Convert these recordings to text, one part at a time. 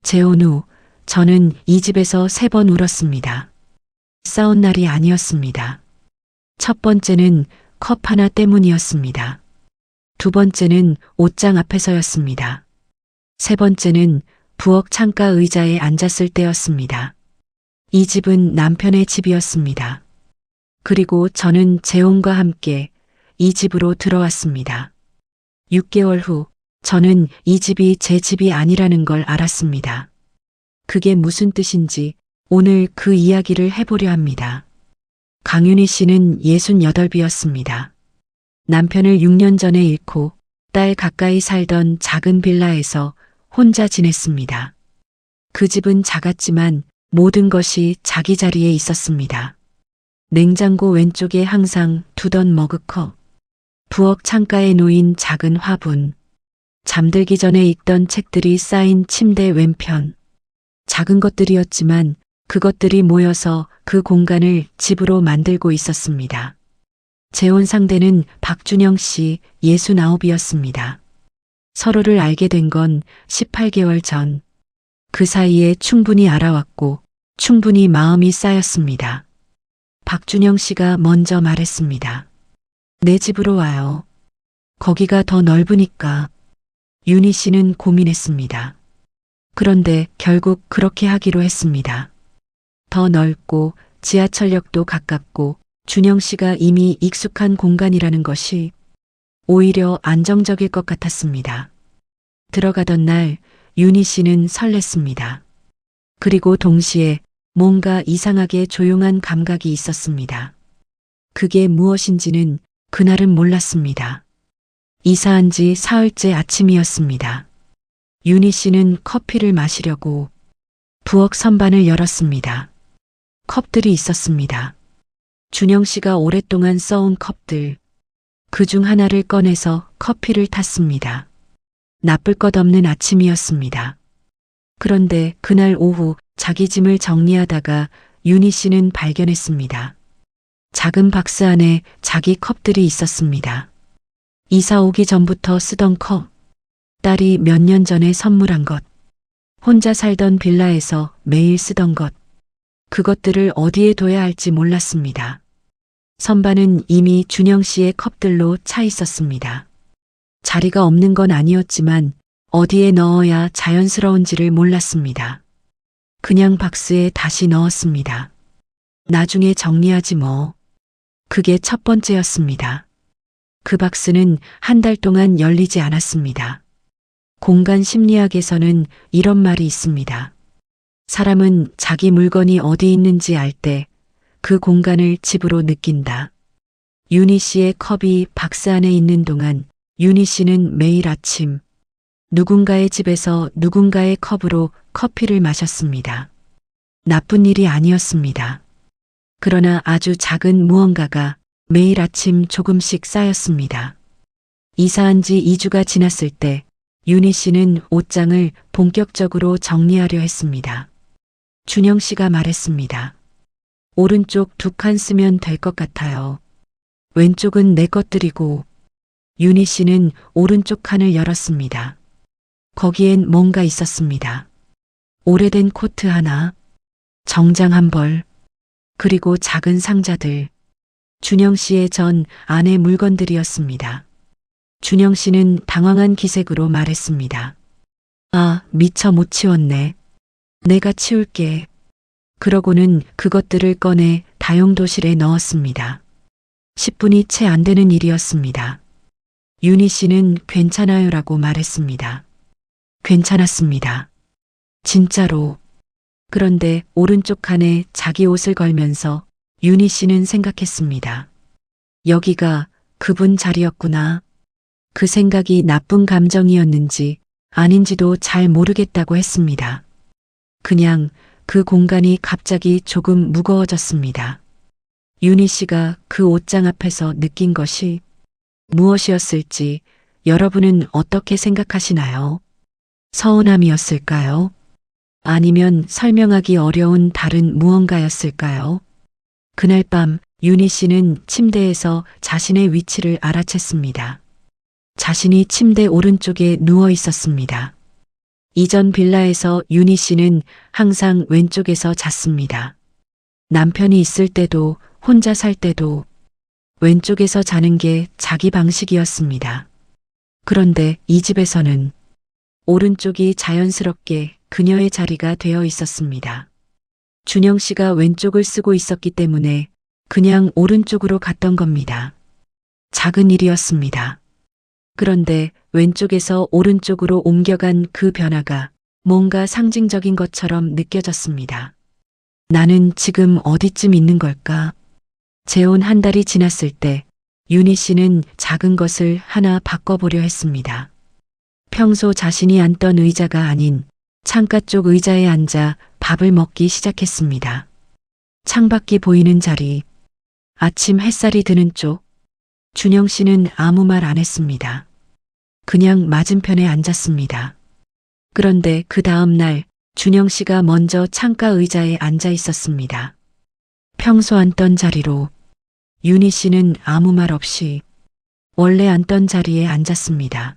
재혼 후 저는 이 집에서 3번 울었습니다. 싸운 날이 아니었습니다. 첫 번째는 컵 하나 때문이었습니다. 두 번째는 옷장 앞에서였습니다. 세 번째는 부엌 창가 의자에 앉았을 때였습니다. 이 집은 남편의 집이었습니다. 그리고 저는 재혼과 함께 이 집으로 들어왔습니다. 6개월 후 저는 이 집이 제 집이 아니라는 걸 알았습니다. 그게 무슨 뜻인지 오늘 그 이야기를 해보려 합니다. 강윤희 씨는 68이었습니다. 남편을 6년 전에 잃고 딸 가까이 살던 작은 빌라에서 혼자 지냈습니다. 그 집은 작았지만 모든 것이 자기 자리에 있었습니다. 냉장고 왼쪽에 항상 두던 머그컵, 부엌 창가에 놓인 작은 화분, 잠들기 전에 읽던 책들이 쌓인 침대 왼편. 작은 것들이었지만 그것들이 모여서 그 공간을 집으로 만들고 있었습니다. 재혼 상대는 박준영 씨 69이었습니다. 서로를 알게 된 건 18개월 전. 그 사이에 충분히 알아왔고 충분히 마음이 쌓였습니다. 박준영 씨가 먼저 말했습니다. 내 집으로 와요. 거기가 더 넓으니까. 윤희 씨는 고민했습니다. 그런데 결국 그렇게 하기로 했습니다. 더 넓고 지하철역도 가깝고 준영 씨가 이미 익숙한 공간이라는 것이 오히려 안정적일 것 같았습니다. 들어가던 날 윤희 씨는 설렜습니다. 그리고 동시에 뭔가 이상하게 조용한 감각이 있었습니다. 그게 무엇인지는 그날은 몰랐습니다. 이사한 지 사흘째 아침이었습니다. 윤희 씨는 커피를 마시려고 부엌 선반을 열었습니다. 컵들이 있었습니다. 준영 씨가 오랫동안 써온 컵들. 그중 하나를 꺼내서 커피를 탔습니다. 나쁠 것 없는 아침이었습니다. 그런데 그날 오후 자기 짐을 정리하다가 윤희 씨는 발견했습니다. 작은 박스 안에 자기 컵들이 있었습니다. 이사 오기 전부터 쓰던 컵. 딸이 몇 년 전에 선물한 것. 혼자 살던 빌라에서 매일 쓰던 것. 그것들을 어디에 둬야 할지 몰랐습니다. 선반은 이미 준영 씨의 컵들로 차 있었습니다. 자리가 없는 건 아니었지만 어디에 넣어야 자연스러운지를 몰랐습니다. 그냥 박스에 다시 넣었습니다. 나중에 정리하지 뭐. 그게 첫 번째였습니다. 그 박스는 한 달 동안 열리지 않았습니다. 공간 심리학에서는 이런 말이 있습니다. 사람은 자기 물건이 어디 있는지 알 때 그 공간을 집으로 느낀다. 윤희 씨의 컵이 박스 안에 있는 동안 윤희 씨는 매일 아침 누군가의 집에서 누군가의 컵으로 커피를 마셨습니다. 나쁜 일이 아니었습니다. 그러나 아주 작은 무언가가 매일 아침 조금씩 쌓였습니다. 이사한 지 2주가 지났을 때 윤희 씨는 옷장을 본격적으로 정리하려 했습니다. 준영 씨가 말했습니다. 오른쪽 2칸 쓰면 될 것 같아요. 왼쪽은 내 것들이고. 윤희 씨는 오른쪽 칸을 열었습니다. 거기엔 뭔가 있었습니다. 오래된 코트 하나, 정장 한 벌, 그리고 작은 상자들. 준영 씨의 전 아내 물건들이었습니다. 준영 씨는 당황한 기색으로 말했습니다. 아, 미처 못 치웠네. 내가 치울게. 그러고는 그것들을 꺼내 다용도실에 넣었습니다. 10분이 채 안 되는 일이었습니다. 윤희 씨는 괜찮아요라고 말했습니다. 괜찮았습니다. 진짜로. 그런데 오른쪽 칸에 자기 옷을 걸면서 윤희 씨는 생각했습니다. 여기가 그분 자리였구나. 그 생각이 나쁜 감정이었는지 아닌지도 잘 모르겠다고 했습니다. 그냥 그 공간이 갑자기 조금 무거워졌습니다. 윤희 씨가 그 옷장 앞에서 느낀 것이 무엇이었을지 여러분은 어떻게 생각하시나요? 서운함이었을까요? 아니면 설명하기 어려운 다른 무언가였을까요? 그날 밤 윤희 씨는 침대에서 자신의 위치를 알아챘습니다. 자신이 침대 오른쪽에 누워 있었습니다. 이전 빌라에서 윤희 씨는 항상 왼쪽에서 잤습니다. 남편이 있을 때도 혼자 살 때도 왼쪽에서 자는 게 자기 방식이었습니다. 그런데 이 집에서는 오른쪽이 자연스럽게 그녀의 자리가 되어 있었습니다. 준영 씨가 왼쪽을 쓰고 있었기 때문에 그냥 오른쪽으로 갔던 겁니다. 작은 일이었습니다. 그런데 왼쪽에서 오른쪽으로 옮겨간 그 변화가 뭔가 상징적인 것처럼 느껴졌습니다. 나는 지금 어디쯤 있는 걸까? 재혼 한 달이 지났을 때 윤희 씨는 작은 것을 하나 바꿔보려 했습니다. 평소 자신이 앉던 의자가 아닌 창가 쪽 의자에 앉아 밥을 먹기 시작했습니다. 창밖이 보이는 자리, 아침 햇살이 드는 쪽. 준영 씨는 아무 말 안 했습니다. 그냥 맞은편에 앉았습니다. 그런데 그 다음 날 준영 씨가 먼저 창가 의자에 앉아 있었습니다. 평소 앉던 자리로 윤희 씨는 아무 말 없이 원래 앉던 자리에 앉았습니다.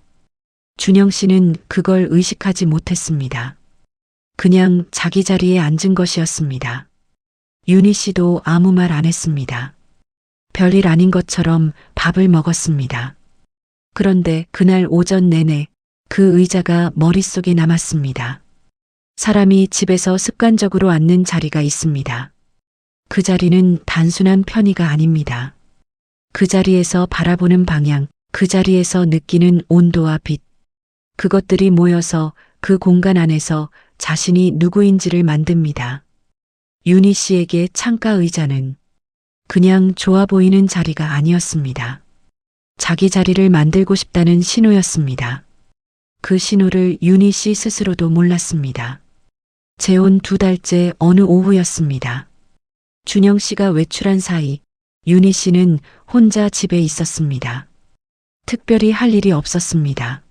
준영 씨는 그걸 의식하지 못했습니다. 그냥 자기 자리에 앉은 것이었습니다. 윤희 씨도 아무 말 안 했습니다. 별일 아닌 것처럼 밥을 먹었습니다. 그런데 그날 오전 내내 그 의자가 머릿속에 남았습니다. 사람이 집에서 습관적으로 앉는 자리가 있습니다. 그 자리는 단순한 편의가 아닙니다. 그 자리에서 바라보는 방향, 그 자리에서 느끼는 온도와 빛, 그것들이 모여서 그 공간 안에서 자신이 누구인지를 만듭니다. 윤희 씨에게 창가 의자는 그냥 좋아 보이는 자리가 아니었습니다. 자기 자리를 만들고 싶다는 신호였습니다. 그 신호를 윤희 씨 스스로도 몰랐습니다. 재혼 2달째 어느 오후였습니다. 준영 씨가 외출한 사이 윤희 씨는 혼자 집에 있었습니다. 특별히 할 일이 없었습니다.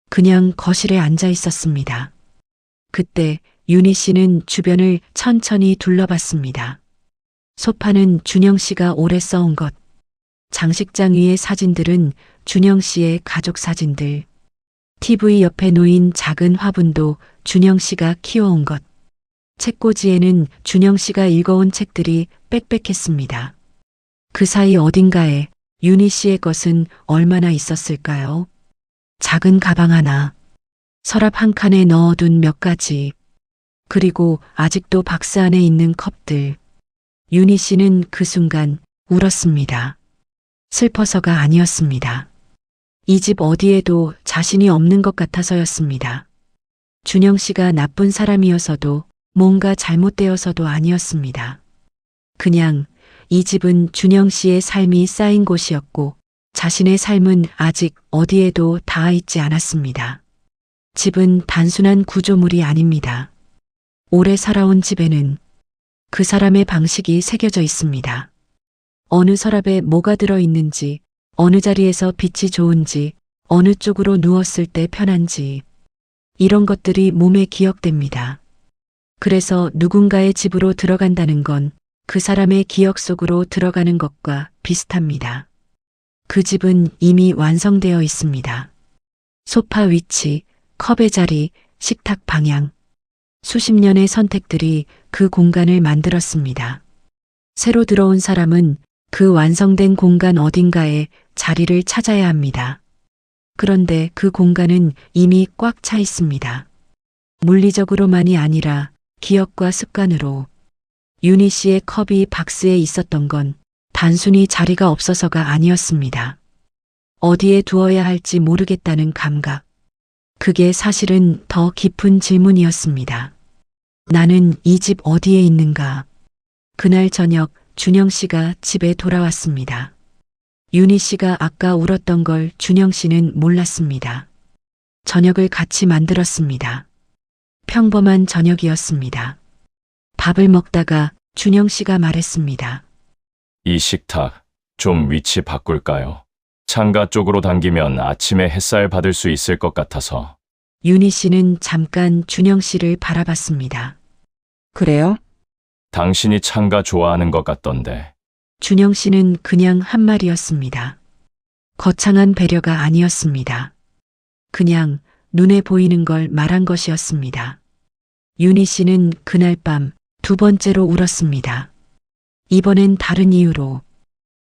그냥 거실에 앉아 있었습니다. 그때 윤희 씨는 주변을 천천히 둘러봤습니다. 소파는 준영 씨가 오래 써온 것, 장식장 위의 사진들은 준영 씨의 가족 사진들, TV 옆에 놓인 작은 화분도 준영 씨가 키워온 것, 책꽂이에는 준영 씨가 읽어온 책들이 빽빽했습니다. 그 사이 어딘가에 윤희 씨의 것은 얼마나 있었을까요? 작은 가방 하나, 서랍 한 칸에 넣어둔 몇 가지, 그리고 아직도 박스 안에 있는 컵들. 윤희 씨는 그 순간 울었습니다. 슬퍼서가 아니었습니다. 이 집 어디에도 자신이 없는 것 같아서였습니다. 준영 씨가 나쁜 사람이어서도 뭔가 잘못되어서도 아니었습니다. 그냥 이 집은 준영 씨의 삶이 쌓인 곳이었고 자신의 삶은 아직 어디에도 닿아 있지 않았습니다. 집은 단순한 구조물이 아닙니다. 오래 살아온 집에는 그 사람의 방식이 새겨져 있습니다. 어느 서랍에 뭐가 들어있는지, 어느 자리에서 빛이 좋은지, 어느 쪽으로 누웠을 때 편한지, 이런 것들이 몸에 기억됩니다. 그래서 누군가의 집으로 들어간다는 건 그 사람의 기억 속으로 들어가는 것과 비슷합니다. 그 집은 이미 완성되어 있습니다. 소파 위치, 컵의 자리, 식탁 방향, 수십 년의 선택들이 그 공간을 만들었습니다. 새로 들어온 사람은 그 완성된 공간 어딘가에 자리를 찾아야 합니다. 그런데 그 공간은 이미 꽉 차 있습니다. 물리적으로만이 아니라 기억과 습관으로. 윤희 씨의 컵이 박스에 있었던 건 단순히 자리가 없어서가 아니었습니다. 어디에 두어야 할지 모르겠다는 감각. 그게 사실은 더 깊은 질문이었습니다. 나는 이 집 어디에 있는가? 그날 저녁 준영 씨가 집에 돌아왔습니다. 윤희 씨가 아까 울었던 걸 준영 씨는 몰랐습니다. 저녁을 같이 만들었습니다. 평범한 저녁이었습니다. 밥을 먹다가 준영 씨가 말했습니다. 이 식탁 좀 위치 바꿀까요? 창가 쪽으로 당기면 아침에 햇살 받을 수 있을 것 같아서. 윤희 씨는 잠깐 준영 씨를 바라봤습니다. 그래요? 당신이 창가 좋아하는 것 같던데. 준영 씨는 그냥 한 말이었습니다. 거창한 배려가 아니었습니다. 그냥 눈에 보이는 걸 말한 것이었습니다. 윤희 씨는 그날 밤 두 번째로 울었습니다. 이번엔 다른 이유로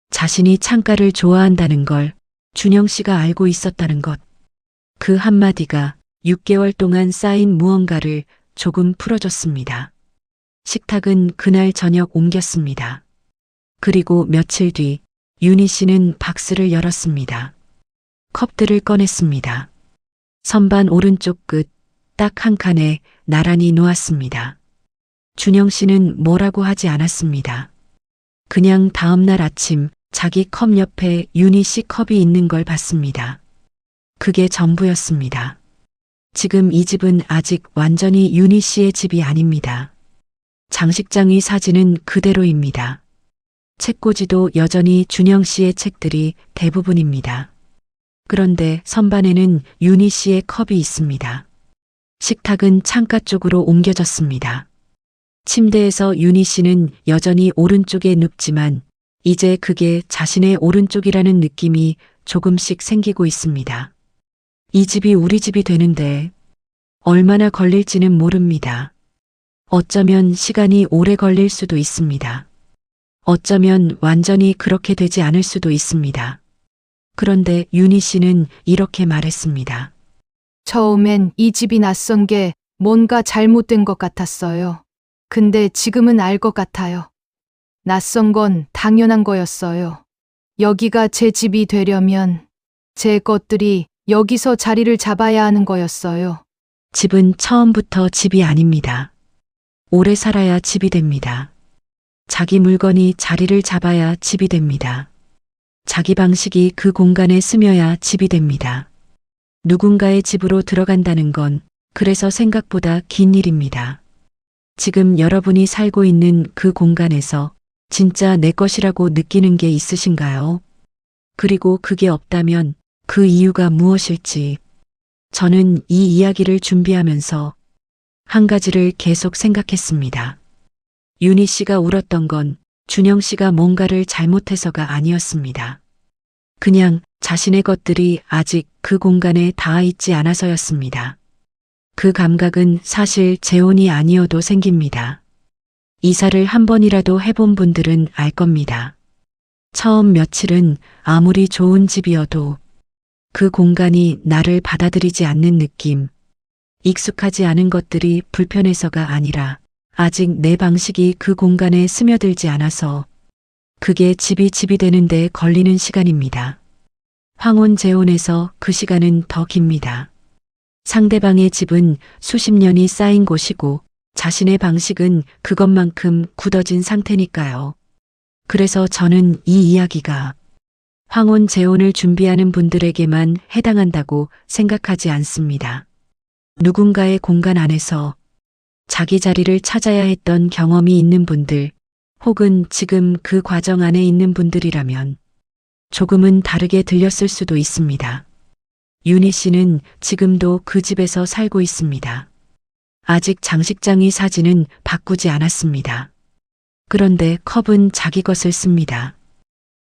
자신이 창가를 좋아한다는 걸 준영 씨가 알고 있었다는 것. 그 한마디가 6개월 동안 쌓인 무언가를 조금 풀어줬습니다. 식탁은 그날 저녁 옮겼습니다. 그리고 며칠 뒤 윤희 씨는 박스를 열었습니다. 컵들을 꺼냈습니다. 선반 오른쪽 끝 딱 한 칸에 나란히 놓았습니다. 준영 씨는 뭐라고 하지 않았습니다. 그냥 다음날 아침 자기 컵 옆에 윤희 씨 컵이 있는 걸 봤습니다. 그게 전부였습니다. 지금 이 집은 아직 완전히 윤희 씨의 집이 아닙니다. 장식장의 사진은 그대로입니다. 책꽂이도 여전히 준영 씨의 책들이 대부분입니다. 그런데 선반에는 윤희 씨의 컵이 있습니다. 식탁은 창가 쪽으로 옮겨졌습니다. 침대에서 윤희 씨는 여전히 오른쪽에 눕지만 이제 그게 자신의 오른쪽이라는 느낌이 조금씩 생기고 있습니다. 이 집이 우리 집이 되는데 얼마나 걸릴지는 모릅니다. 어쩌면 시간이 오래 걸릴 수도 있습니다. 어쩌면 완전히 그렇게 되지 않을 수도 있습니다. 그런데 윤희 씨는 이렇게 말했습니다. 처음엔 이 집이 낯선 게 뭔가 잘못된 것 같았어요. 근데 지금은 알 것 같아요. 낯선 건 당연한 거였어요. 여기가 제 집이 되려면 제 것들이 여기서 자리를 잡아야 하는 거였어요. 집은 처음부터 집이 아닙니다. 오래 살아야 집이 됩니다. 자기 물건이 자리를 잡아야 집이 됩니다. 자기 방식이 그 공간에 스며야 집이 됩니다. 누군가의 집으로 들어간다는 건 그래서 생각보다 긴 일입니다. 지금 여러분이 살고 있는 그 공간에서 진짜 내 것이라고 느끼는 게 있으신가요? 그리고 그게 없다면 그 이유가 무엇일지. 저는 이 이야기를 준비하면서 한 가지를 계속 생각했습니다. 윤희 씨가 울었던 건 준영 씨가 뭔가를 잘못해서가 아니었습니다. 그냥 자신의 것들이 아직 그 공간에 닿아 있지 않아서였습니다. 그 감각은 사실 재혼이 아니어도 생깁니다. 이사를 한 번이라도 해본 분들은 알 겁니다. 처음 며칠은 아무리 좋은 집이어도 그 공간이 나를 받아들이지 않는 느낌, 익숙하지 않은 것들이 불편해서가 아니라 아직 내 방식이 그 공간에 스며들지 않아서 그게 집이 되는데 걸리는 시간입니다. 황혼 재혼에서 그 시간은 더 깁니다. 상대방의 집은 수십 년이 쌓인 곳이고 자신의 방식은 그것만큼 굳어진 상태니까요. 그래서 저는 이 이야기가 황혼 재혼을 준비하는 분들에게만 해당한다고 생각하지 않습니다. 누군가의 공간 안에서 자기 자리를 찾아야 했던 경험이 있는 분들, 혹은 지금 그 과정 안에 있는 분들이라면 조금은 다르게 들렸을 수도 있습니다. 윤희 씨는 지금도 그 집에서 살고 있습니다. 아직 장식장의 사진은 바꾸지 않았습니다. 그런데 컵은 자기 것을 씁니다.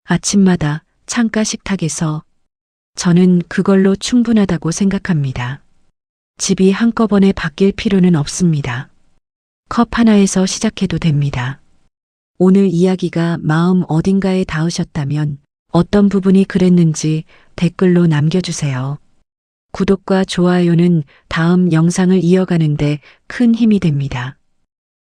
아침마다 창가 식탁에서 저는 그걸로 충분하다고 생각합니다. 집이 한꺼번에 바뀔 필요는 없습니다. 컵 하나에서 시작해도 됩니다. 오늘 이야기가 마음 어딘가에 닿으셨다면 어떤 부분이 그랬는지 댓글로 남겨주세요. 구독과 좋아요는 다음 영상을 이어가는데 큰 힘이 됩니다.